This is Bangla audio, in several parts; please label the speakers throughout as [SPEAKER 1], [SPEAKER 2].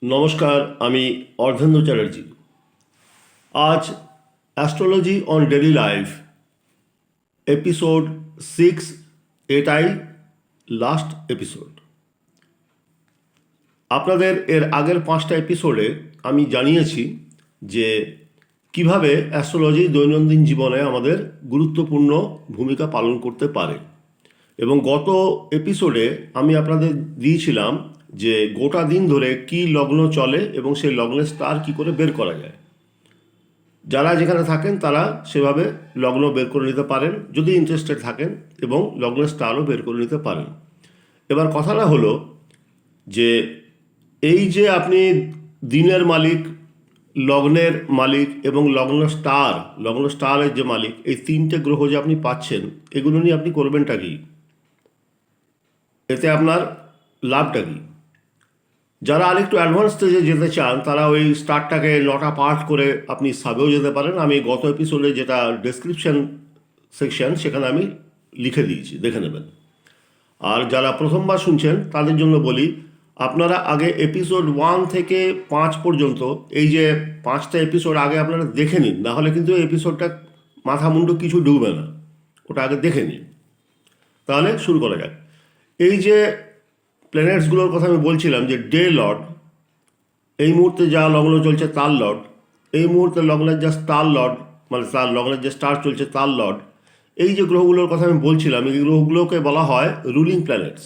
[SPEAKER 1] নমস্কার, আমি অর্ধেন্দ্র চ্যাটার্জি। আজ astrology on daily life episode 6, এটাই লাস্ট এপিসোড। আপনাদের এর আগের 5টা এপিসোডে আমি জানিয়েছি যে কিভাবে অ্যাস্ট্রোলজি দৈনন্দিন জীবনে আমাদের গুরুত্বপূর্ণ ভূমিকা পালন করতে পারে। এবং গত এপিসোডে আমি আপনাদের দিয়েছিলাম যে গোটা দিন ধরে কি লগ্ন চলে এবং সেই লগ্নের স্টার কী করে বের করা যায়। যারা যেখানে থাকেন তারা সেভাবে লগ্ন বের করে নিতে পারেন যদি ইন্টারেস্টেড থাকেন, এবং লগ্নের স্টারও বের করে নিতে পারেন। এবার কথাটা হলো যে এই যে আপনি দিনের মালিক, লগ্নের মালিক এবং লগ্ন স্টারের যে মালিক, এই তিনটে গ্রহ যে আপনি পাচ্ছেন, এগুলো নিয়ে আপনি করবেনটা কি? এতে আপনার লাভটা কি? যারা আরেকটু অ্যাডভান্স স্টেজে যেতে চান তারা ওই স্টারটাকে 9টা পার্ট করে আপনি সাবেও যেতে পারেন। আমি গত এপিসোডে যেটা ডেসক্রিপশন সেকশন সেখানে আমি লিখে দিয়েছি, দেখে নেবেন। আর যারা প্রথমবার শুনছেন তাদের জন্য বলি, আপনারা আগে এপিসোড 1 থেকে 5 পর্যন্ত এই যে 5টা এপিসোড আগে আপনারা দেখে নিন, নাহলে কিন্তু এপিসোডটা মাথা মুন্ডু কিছু ডুববে না। ওটা আগে দেখে নিন। তাহলে শুরু করা যাক। এই যে প্ল্যানেটসগুলোর কথা আমি বলছিলাম যে ডে লর্ড, এই মুহূর্তে যা লগ্ন চলছে তার লর্ড, এই মুহূর্তে লগ্নের যা স্টার লর্ড, মানে তার লগ্নের যে স্টার চলছে তার লর্ড, এই যে গ্রহগুলোর কথা আমি বলছিলাম, এই গ্রহগুলোকে বলা হয় রুলিং প্ল্যানেটস।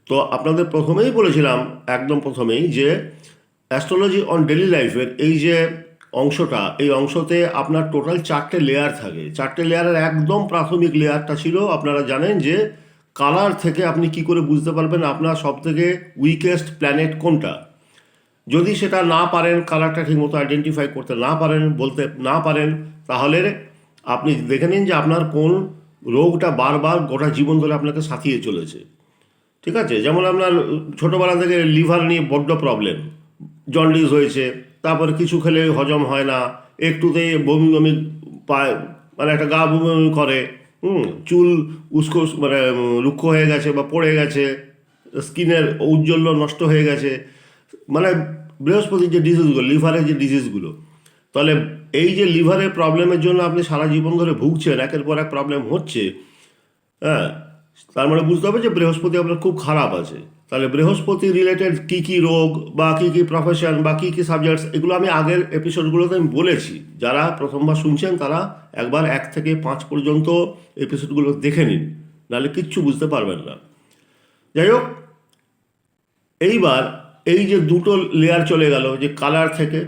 [SPEAKER 1] তো আপনাদের প্রথমেই বলেছিলাম, একদম প্রথমেই, যে অ্যাস্ট্রোলজি অন ডেলি লাইফের এই যে অংশটা, এই অংশতে আপনার টোটাল 4টে লেয়ার থাকে। 4টে লেয়ারের একদম প্রাথমিক লেয়ারটা ছিল, আপনারা জানেন যে কালার থেকে আপনি কি করে বুঝতে পারবেন আপনার সবথেকে উইকেস্ট প্ল্যানেট কোনটা। যদি সেটা না পারেন, কালারটা ঠিকমতো আইডেন্টিফাই করতে না পারেন, বলতে না পারেন, তাহলে আপনি দেখে নিন যে আপনার কোন রোগটা বারবার গোটা জীবন ধরে আপনাকে সাথিয়ে চলেছে। ঠিক আছে? যেমন আপনার ছোটোবেলা থেকে লিভার নিয়ে বড্ড প্রবলেম, জন্ডিস হয়েছে, তারপরে কিছু খেলে হজম হয় না, একটুতেই বমি বমি পায়, মানে একটা গা বমি বমি করে, চুল উস্কো মানে রুক্ষ হয়ে গেছে বা পড়ে গেছে, স্কিনের ঔজ্জ্বল্য নষ্ট হয়ে গেছে, মানে বৃহস্পতির যে ডিজিজগুলো, লিভারের যে ডিজিজগুলো। তাহলে এই যে লিভারের প্রবলেমের জন্য আপনি সারা জীবন ধরে ভুগছেন, একের পর এক প্রবলেম হচ্ছে, হ্যাঁ, তার মানে বুঝতে হবে যে বৃহস্পতি আপনার খুব খারাপ আছে। তাহলে বৃহস্পতি রিলেটেড কী কী রোগ বা কী কী প্রফেশন বা কী কী সাবজেক্টস, এগুলো আমি আগের এপিসোডগুলোতে আমি বলেছি। যারা প্রথমবার শুনছেন তারা একবার 1 থেকে 5 পর্যন্ত এপিসোডগুলো দেখে নিন, নাহলে কিচ্ছু বুঝতে পারবেন না। যাই হোক, এইবার এই যে দুটো লেয়ার চলে গেল, যে কালার থেকে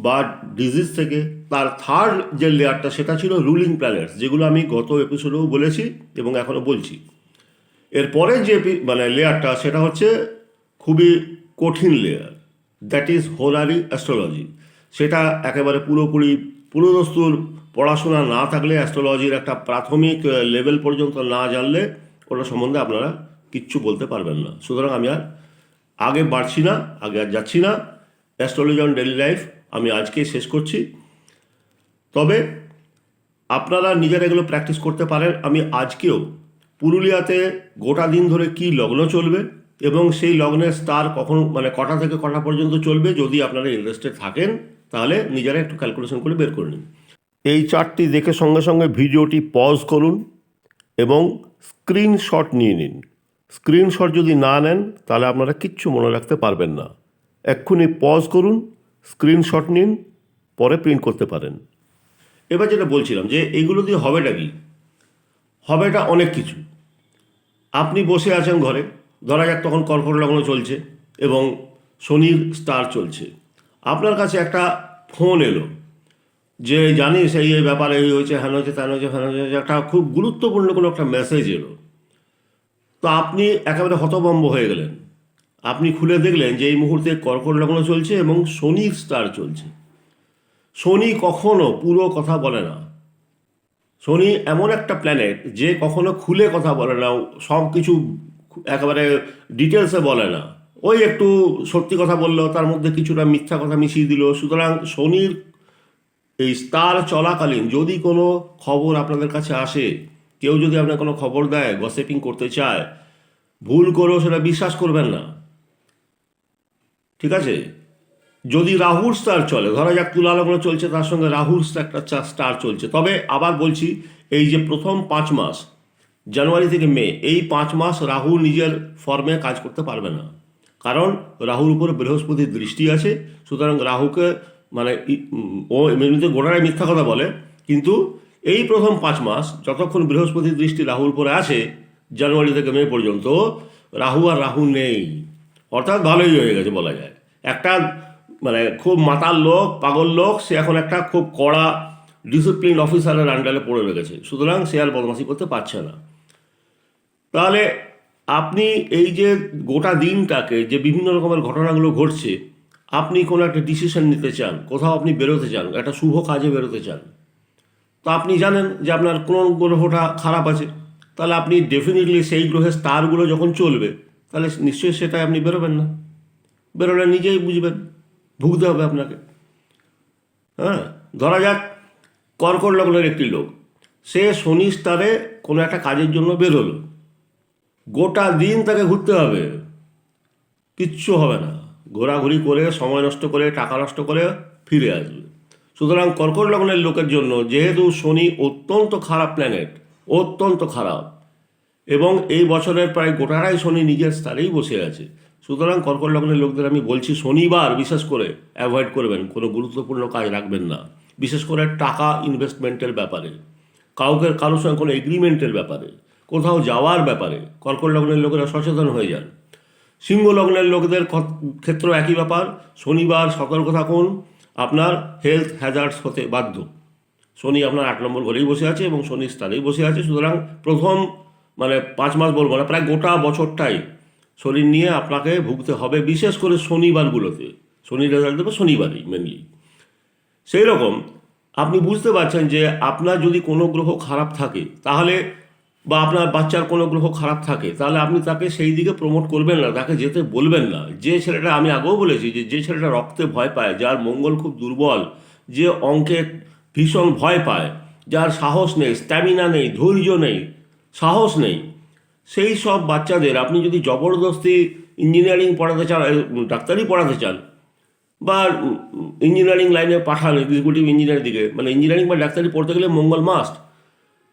[SPEAKER 1] বা ডিজিজ থেকে, তার থার্ড যে লেয়ারটা সেটা ছিল রুলিং প্ল্যানেটস, যেগুলো আমি গত এপিসোডেও বলেছি এবং এখনও বলছি। এরপরে যে মানে লেয়ারটা সেটা হচ্ছে খুবই কঠিন লেয়ার, দ্যাট ইজ হোরারি অ্যাস্ট্রোলজি। সেটা একেবারে পুরোপুরি পুরোদস্তুর পড়াশোনা না থাকলে, অ্যাস্ট্রোলজির একটা প্রাথমিক লেভেল পর্যন্ত না জানলে ওটা সম্বন্ধে আপনারা কিচ্ছু বলতে পারবেন না। সুতরাং আমি আর আগে বাড়ছি না, আগে আর যাচ্ছি না। অ্যাস্ট্রোলজি অন ডেলি লাইফ আমি আজকেই শেষ করছি। তবে আপনারা নিজেরা এগুলো প্র্যাকটিস করতে পারেন। আমি আজকেও পুরুলিয়াতে গোটা দিন ধরে কি লগ্ন চলবে এবং সেই লগ্নের স্টার কখন, মানে কটা থেকে কটা পর্যন্ত চলবে, যদি আপনারা ইন্টারেস্টেড থাকেন তাহলে নিজেরা একটু ক্যালকুলেশন করে বের করে নিন। এই চার্টটি দেখে সঙ্গে সঙ্গে ভিডিওটি পজ করুন এবং স্ক্রিনশট নিয়ে নিন। স্ক্রিনশট যদি না নেন তাহলে আপনারা কিচ্ছু মনে রাখতে পারবেন না। এক্ষুনি পজ করুন, স্ক্রিনশট নিন, পরে প্রিন্ট করতে পারেন। এবার যেটা বলছিলাম যে এইগুলো দিয়ে হবেটা কি? হবেটা অনেক কিছু। আপনি বসে আছেন ঘরে, ধরা যাক তখন কর্কট লগ্ন চলছে এবং শনির স্টার চলছে, আপনার কাছে একটা ফোন এলো যে জানিস এই ব্যাপারে এই হয়েছে, হ্যান হয়েছে, ত্যান হয়েছে, ফ্যান হয়েছে, একটা খুব গুরুত্বপূর্ণ কোনো একটা মেসেজ এলো। তো আপনি একেবারে হতভম্ব হয়ে গেলেন। আপনি খুলে দেখলেন যে এই মুহূর্তে কর্কট লগ্ন চলছে এবং শনির স্টার চলছে। শনি কখনো পুরো কথা বলে না। শনি এমন একটা প্ল্যানেট যে কখনো খুলে কথা বলে না, সব কিছু একেবারে ডিটেলসে বলে না। ওই একটু সত্যি কথা বললো, তার মধ্যে কিছুটা মিথ্যা কথা মিশিয়ে দিল। সুতরাং শনির এই স্টার চলাকালীন যদি কোনো খবর আপনাদের কাছে আসে, কেউ যদি আপনার কোনো খবর দেয়, গসিপিং করতে চায়, ভুল করেও সেটা বিশ্বাস করবেন না। ঠিক আছে? যদি রাহুর স্টার চলে, ধরা যাক তুলা লগ্ন চলছে, তার সঙ্গে রাহুর একটা স্টার চলছে, তবে আবার বলছি, এই যে প্রথম 5 মাস জানুয়ারি থেকে মে, এই 5 মাস রাহু নিজের ফর্মে কাজ করতে পারবে না, কারণ রাহুর উপর বৃহস্পতির দৃষ্টি আছে। সুতরাং রাহুকে মানে ও এমনিতে গোড়ায় মিথ্যা কথা বলে, কিন্তু এই প্রথম 5 মাস যতক্ষণ বৃহস্পতির দৃষ্টি রাহুর উপরে আছে, জানুয়ারি থেকে মে পর্যন্ত রাহু নেই, অর্থাৎ ভালোই হয়ে গেছে বলা যায়। একটা মানে খুব মাতাল লোক, পাগল লোক, সে এখন একটা খুব কড়া ডিসিপ্লিন অফিসারের আন্ডারে পড়ে রেখেছে, সুতরাং সে আর বদমাশি করতে পারছে না। তাহলে আপনি এই যে গোটা দিনটাকে যে বিভিন্ন রকমের ঘটনাগুলো ঘটছে, আপনি কোনো একটা ডিসিশন নিতে চান, কোথাও আপনি বেরোতে চান, একটা শুভ কাজে বেরোতে চান, তো আপনি জানেন যে আপনার কোন গ্রহটা খারাপ আছে, তাহলে আপনি ডেফিনেটলি সেই গ্রহের স্টারগুলো যখন চলবে, তাহলে নিশ্চয়ই সেটাই আপনি বেরোবেন না। বেরোলে নিজেই বুঝবেন, ভুগতে হবে আপনাকে। হ্যাঁ, ধরা যাক কর্কট লগ্নের একটি লোক, সে শনি স্টারে কোনো একটা কাজের জন্য বেরোলো, গোটা দিন তাকে ঘুরতে হবে, কিচ্ছু হবে না, ঘোরাঘুরি করে সময় নষ্ট করে টাকা নষ্ট করে ফিরে আসবে। সুতরাং কর্কট লগ্নের লোকের জন্য যেহেতু শনি অত্যন্ত খারাপ প্ল্যানেট, অত্যন্ত খারাপ, এবং এই বছরের প্রায় গোটাটাই শনি নিজের স্থানেই বসে আছে, সুতরাং কর্কট লগ্নের লোকদের আমি বলছি শনিবার বিশেষ করে অ্যাভয়েড করবেন, কোনো গুরুত্বপূর্ণ কাজ রাখবেন না, বিশেষ করে টাকা ইনভেস্টমেন্টের ব্যাপারে, কারোর সঙ্গে কোনো এগ্রিমেন্টের ব্যাপারে, কোথাও যাওয়ার ব্যাপারে কর্কট লগ্নের লোকেরা সচেতন হয়ে যান। সিংহ লগ্নের লোকদের ক্ষেত্রে একই ব্যাপার, শনিবার সতর্ক থাকুন, আপনার হেলথ হ্যাজার্ডস হতে বাধ্য। শনি আপনার 8 নম্বর ঘরেই বসে আছে এবং শনি স্থানেই বসে আছে, সুতরাং প্রথম মানে 5 মাস বলবো না, প্রায় গোটা বছরটাই শরীর নিয়ে আপনাকে ভুগতে হবে, বিশেষ করে শনিবারগুলোতে। শনি রেজাল্ট দেবে শনিবারই মেনলি। সেই রকম আপনি বুঝতে পারছেন যে আপনার যদি কোনো গ্রহ খারাপ থাকে, তাহলে বা আপনার বাচ্চার কোনো গ্রহ খারাপ থাকে, তাহলে আপনি তাকে সেই দিকে প্রমোট করবেন না, তাকে যেতে বলবেন না। যে ছেলেটা, আমি আগেও বলেছি যে ছেলেটা রক্তে ভয় পায়, যার মঙ্গল খুব দুর্বল, যে অঙ্কে ভীষণ ভয় পায়, যার সাহস নেই, স্ট্যামিনা নেই, ধৈর্য নেই, সাহস নেই, সেই সব বাচ্চাদের আপনি যদি জবরদস্তি ইঞ্জিনিয়ারিং পড়াতে চান, ডাক্তারি পড়াতে চান, বা ইঞ্জিনিয়ারিং লাইনে পাঠান, এক্সিকিউটিভ ইঞ্জিনিয়ারের দিকে, মানে ইঞ্জিনিয়ারিং বা ডাক্তারি পড়তে গেলে মঙ্গল মাস্ট,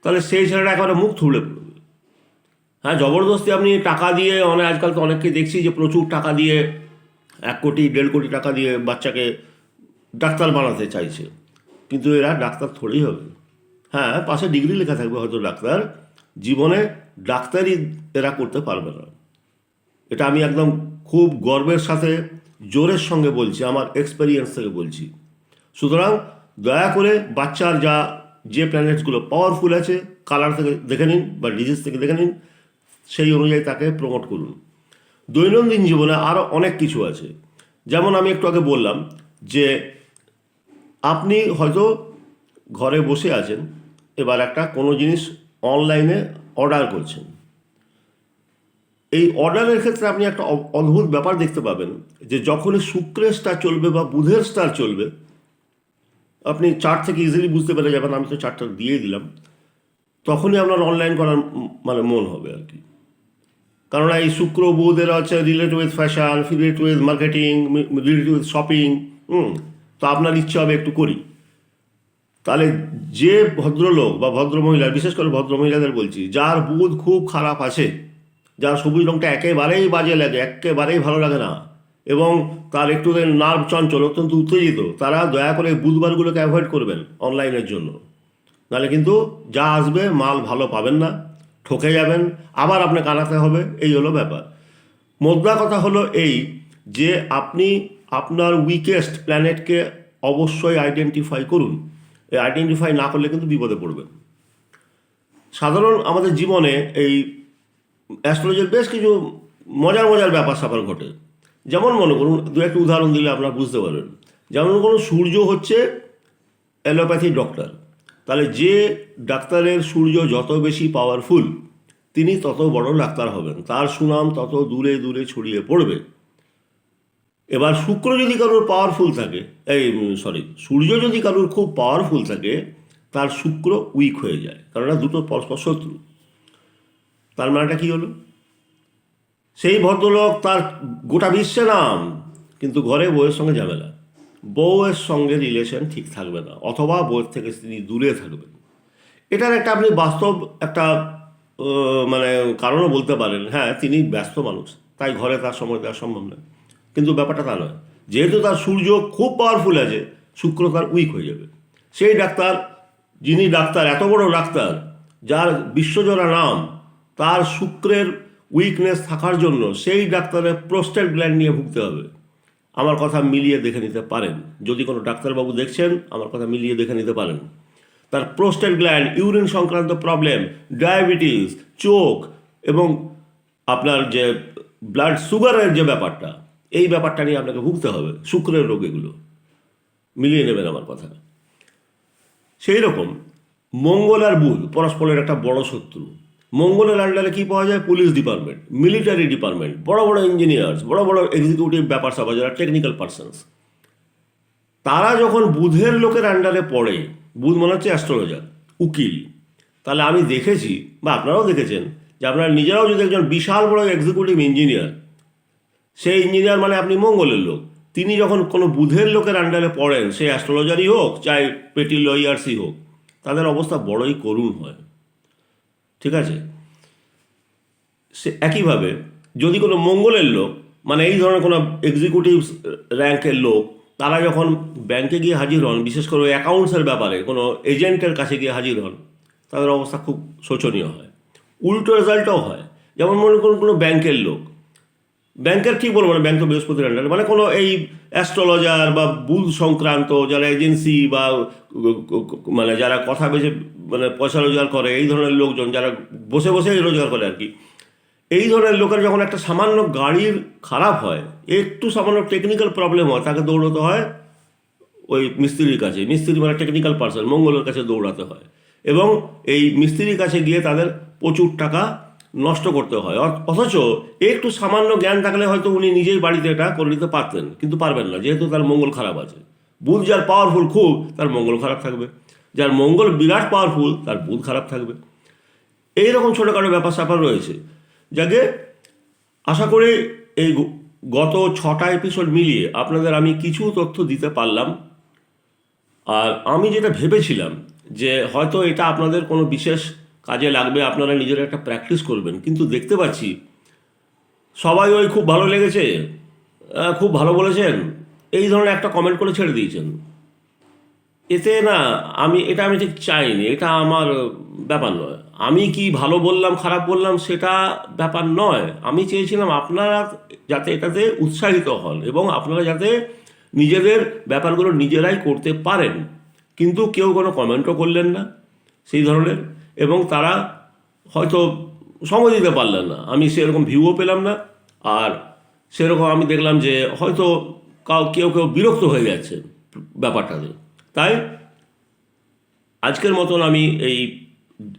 [SPEAKER 1] তাহলে সেই ছেলেটা একেবারে মুখ থুবড়ে পড়বে। হ্যাঁ, জবরদস্তি আপনি টাকা দিয়ে, আজকাল তো অনেককে দেখছি যে প্রচুর টাকা দিয়ে 1 কোটি 1.5 কোটি টাকা দিয়ে বাচ্চাকে ডাক্তার বানাতে চাইছে, কিন্তু এরা ডাক্তার থোড়েই হবে। হ্যাঁ, পাশে ডিগ্রি লেখা থাকবে হয়তো ডাক্তার, জীবনে ডাক্তারি এরা করতে পারবে না। এটা আমি একদম খুব গর্বের সাথে জোরের সঙ্গে বলছি, আমার এক্সপেরিয়েন্স থেকে বলছি। সুতরাং দয়া করে বাচ্চার যে প্ল্যানেটসগুলো পাওয়ারফুল আছে, কালার থেকে দেখে নিন বা ডিজিজ থেকে দেখে নিন, সেই অনুযায়ী তাকে প্রমোট করুন। দৈনন্দিন জীবনে আরও অনেক কিছু আছে, যেমন আমি একটু আগে বললাম যে আপনি হয়তো ঘরে বসে আছেন, এবার একটা কোনো জিনিস অনলাইনে অর্ডার করছেন। এই অর্ডারের ক্ষেত্রে আপনি একটা অদ্ভুত ব্যাপার দেখতে পাবেন, যে যখনই শুক্রের স্টার চলবে বা বুধের স্টার চলবে, আপনি চার্ট থেকে ইজিলি বুঝতে পেরে যাবেন, আমি তো চার্টটা দিয়েই দিলাম, তখনই আপনার অনলাইন করার মানে মন হবে আর কি। কারণ এই শুক্র বুধ এরা হচ্ছে related with fashion, related with marketing, related with shopping. তো আপনার ইচ্ছে হবে একটু করি। তাহলে যে ভদ্রলোক বা ভদ্রমহিলা, বিশেষ করে ভদ্রমহিলাদের বলছি, যার বুধ খুব খারাপ আছে, যার সবুজ রঙটা একেবারেই বাজে লাগে, একেবারেই ভালো লাগে না, এবং তার একটু নার্ভ চঞ্চল, অত্যন্ত উত্তেজিত, তারা দয়া করে বুধবারগুলোকে অ্যাভয়েড করবেন অনলাইনের জন্য। নাহলে কিন্তু যা আসবে মাল ভালো পাবেন না, ঠকে যাবেন, আবার আপনাকে আনাতে হবে, এই হলো ব্যাপার। মোদ্দা কথা হলো এই, যে আপনি আপনার উইকেস্ট প্ল্যানেটকে অবশ্যই আইডেন্টিফাই করুন। এই আইডেন্টিফাই না করলে কিন্তু বিপদে পড়বেন। সাধারণ আমাদের জীবনে এই অ্যাস্ট্রোলজির বেশ কিছু মজার মজার ব্যাপার স্যাপার ঘটে। যেমন মনে করুন, দু একটা উদাহরণ দিলে আপনারা বুঝতে পারবেন। যেমন কোনো সূর্য হচ্ছে অ্যালোপ্যাথি ডক্টর, তাহলে যে ডাক্তারের সূর্য যত বেশি পাওয়ারফুল, তিনি তত বড় ডাক্তার হবেন, তার সুনাম তত দূরে দূরে ছড়িয়ে পড়বে। এবার শুক্র যদি কারোর পাওয়ারফুল থাকে, সূর্য যদি কারোর খুব পাওয়ারফুল থাকে, তার শুক্র উইক হয়ে যায়, কারণ দুটো পরস্পর শত্রু। তার মানেটা কী হলো? সেই ভদ্রলোক, তার গোটা বিশ্বে নাম, কিন্তু ঘরে বউয়ের সঙ্গে ঝামেলা, বউয়ের সঙ্গে রিলেশন ঠিক থাকবে না, অথবা বউয়ের থেকে তিনি দূরে থাকবেন। এটার একটা আপনি বাস্তব একটা মানে কারণও বলতে পারেন, হ্যাঁ তিনি ব্যস্ত মানুষ, তাই ঘরে তার সময় দেওয়া সম্ভব নয়। কিন্তু ব্যাপারটা তা নয়, যেহেতু তার সূর্য খুব পাওয়ারফুল আছে, শুক্র তার উইক হয়ে যাবে। সেই ডাক্তার, যিনি ডাক্তার, এত বড় ডাক্তার যার বিশ্বজোড়া নাম, তার শুক্রের উইকনেস থাকার জন্য সেই ডাক্তারের প্রোস্টেট গ্ল্যান্ড নিয়ে ভুগতে হবে। আমার কথা মিলিয়ে দেখে নিতে পারেন, যদি কোনো ডাক্তারবাবু দেখছেন আমার কথা মিলিয়ে দেখে নিতে পারেন। তার প্রোস্টেট গ্ল্যান্ড, ইউরিন সংক্রান্ত প্রবলেম, ডায়াবেটিস, চোখ এবং আপনার যে ব্লাড সুগারের যে ব্যাপারটা, এই ব্যাপারটা নিয়ে আপনাকে ভুগতে হবে। শুক্রের রোগ এগুলো মিলিয়ে নেবেন আমার কথা। সেই রকম মঙ্গল আর বুধ পরস্পরের একটা বড় শত্রু। মঙ্গলের আন্ডারে কি পাওয়া যায়? পুলিশ ডিপার্টমেন্ট, মিলিটারি ডিপার্টমেন্ট, বড় বড় ইঞ্জিনিয়ার্স, বড় বড় এক্সিকিউটিভ ব্যাপার স্যাপার, যারা টেকনিক্যাল পার্সনস, তারা যখন বুধের লোকের আন্ডারে পড়ে, বুধ মনে হচ্ছে অ্যাস্ট্রোলজার, উকিল, তাহলে আমি দেখেছি বা আপনারাও দেখেছেন যে আপনারা নিজেরাও যদি একজন বিশাল বড় এক্সিকিউটিভ ইঞ্জিনিয়ার, সেই ইঞ্জিনিয়ার মানে আপনি মঙ্গলের লোক, তিনি যখন কোনো বুধের লোকের আন্ডারে পড়েন, সে অ্যাস্ট্রোলজারই হোক চাই পেটি লয়ার্সই হোক, তাদের অবস্থা বড়ই করুণ হয়। ঠিক আছে? সে একইভাবে যদি কোনো মঙ্গলের লোক, মানে এই ধরনের কোনো এক্সিকিউটিভ র্যাঙ্কের লোক, তারা যখন ব্যাংকে গিয়ে হাজির হন, বিশেষ করে অ্যাকাউন্টসের ব্যাপারে কোনো এজেন্টের কাছে গিয়ে হাজির হন, তাদের অবস্থা খুব শোচনীয় হয়। উল্টো রেজাল্টও হয়। যেমন মনে করুন কোনো ব্যাংকের লোক, ব্যাংকের ঠিক বলবো না, ব্যাংক তো বৃহস্পতির আন্ডারে, মানে কোনো এই অ্যাস্ট্রোলজার বা বুধ সংক্রান্ত যারা এজেন্সি বা মানে যারা কথা বেঁচে মানে পয়সা রোজগার করে, এই ধরনের লোকজন যারা বসে বসেই রোজগার করে আর কি, এই ধরনের লোকের যখন একটা সামান্য গাড়ির খারাপ হয়, একটু সামান্য টেকনিক্যাল প্রবলেম হয়, তাকে দৌড়াতে হয় ওই মিস্ত্রির কাছে। মিস্ত্রি মানে টেকনিক্যাল পার্সন, মঙ্গলের কাছে দৌড়াতে হয়, এবং এই মিস্ত্রির কাছে গিয়ে তাদের প্রচুর টাকা নষ্ট করতে হয়। অথচ একটু সামান্য জ্ঞান থাকলে হয়তো উনি নিজেই বাড়িতে এটা করে নিতে পারতেন, কিন্তু পারবেন না, যেহেতু তার মঙ্গল খারাপ আছে। বুধ যার পাওয়ারফুল খুব, তার মঙ্গল খারাপ থাকবে। যার মঙ্গল বিরাট পাওয়ারফুল, তার বুধ খারাপ থাকবে। এইরকম ছোটোখাটো ব্যাপার স্যাপার রয়েছে, যাকে আশা করি এই গত 6টা এপিসোড মিলিয়ে আপনাদের আমি কিছু তথ্য দিতে পারলাম। আর আমি যেটা ভেবেছিলাম যে হয়তো এটা আপনাদের কোনো বিশেষ কাজে লাগবে, আপনারা নিজেরা একটা প্র্যাকটিস করবেন, কিন্তু দেখতে পাচ্ছি সবাই ওই খুব ভালো লেগেছে, খুব ভালো বলেছেন, এই ধরনের একটা কমেন্ট করে ছেড়ে দিয়েছেন। এতে না আমি ঠিক চাইনি, এটা আমার ব্যাপার নয়। আমি কি ভালো বললাম খারাপ বললাম সেটা ব্যাপার নয়। আমি চেয়েছিলাম আপনারা যাতে এটাতে উৎসাহিত হন এবং আপনারা যাতে নিজেদের ব্যাপারগুলো নিজেরাই করতে পারেন। কিন্তু কেউ কোনো কমেন্টও করলেন না সেই ধরনের, এবং তারা হয়তো সময় দিতে পারলেন না। আমি সেরকম ভিউও পেলাম না, আর সেরকম আমি দেখলাম যে হয়তো কেউ বিরক্ত হয়ে যাচ্ছে ব্যাপারটাতে। তাই আজকের মতন আমি এই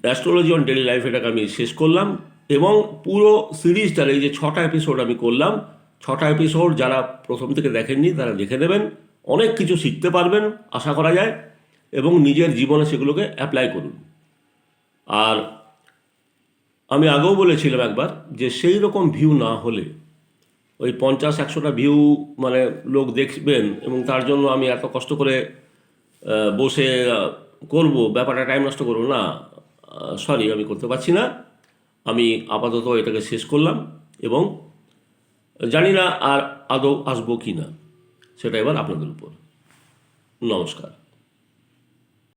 [SPEAKER 1] অ্যাস্ট্রোলজি অন ডেইলি লাইফ এটাকে আমি শেষ করলাম, এবং পুরো সিরিজটার এই যে 6টা এপিসোড আমি করলাম, 6টা এপিসোড যারা প্রথম থেকে দেখেননি তারা দেখে নেবেন, অনেক কিছু শিখতে পারবেন আশা করা যায়, এবং নিজের জীবনে সেগুলোকে অ্যাপ্লাই করুন। আর আমি আগেও বলেছিলাম একবার যে সেই রকম ভিউ না হলে, ওই 50-100টা ভিউ মানে লোক দেখবেন এবং তার জন্য আমি এত কষ্ট করে বসে করব, ব্যাপারটা টাইম নষ্ট করবো না, সরি আমি করতে পারছি না। আমি আপাতত এটাকে শেষ করলাম, এবং জানি না আর আদৌ আসবো কি না, সেটা এবার আপনাদের উপর। নমস্কার।